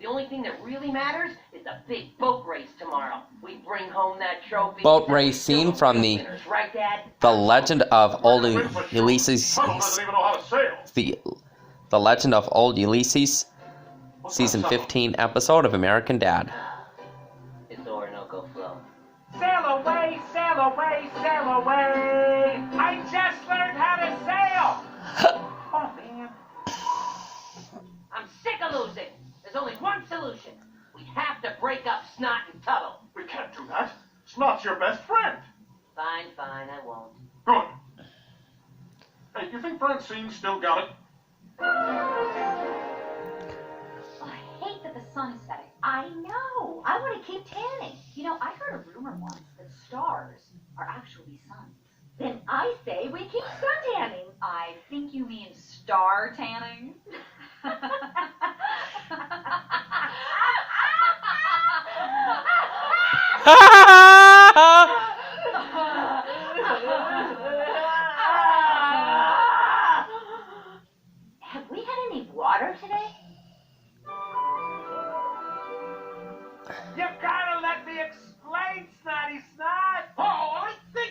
The only thing that really matters is the big boat race tomorrow. We bring home that trophy. Boat race scene from the Right, Dad? Legend of Old Ulysses. Tunnel doesn't even know how to sail. The Legend of Old Ulysses, season 15 episode of American Dad. It's Orinoco Flow. Sail away, sail away, sail away. I just learned how to sail. Oh, man. I'm sick of losing. There's only one solution. We have to break up Snot and Tuttle. We can't do that. Snot's your best friend. Fine, I won't. Good. Hey, you think Francine's still got it? Oh, I hate that the sun is setting. I know. I want to keep tanning. You know, I heard a rumor once that stars are actually suns. Then I say we keep sun tanning. I think you mean star tanning. Have we had any water today? You gotta let me explain, Snotty Snot.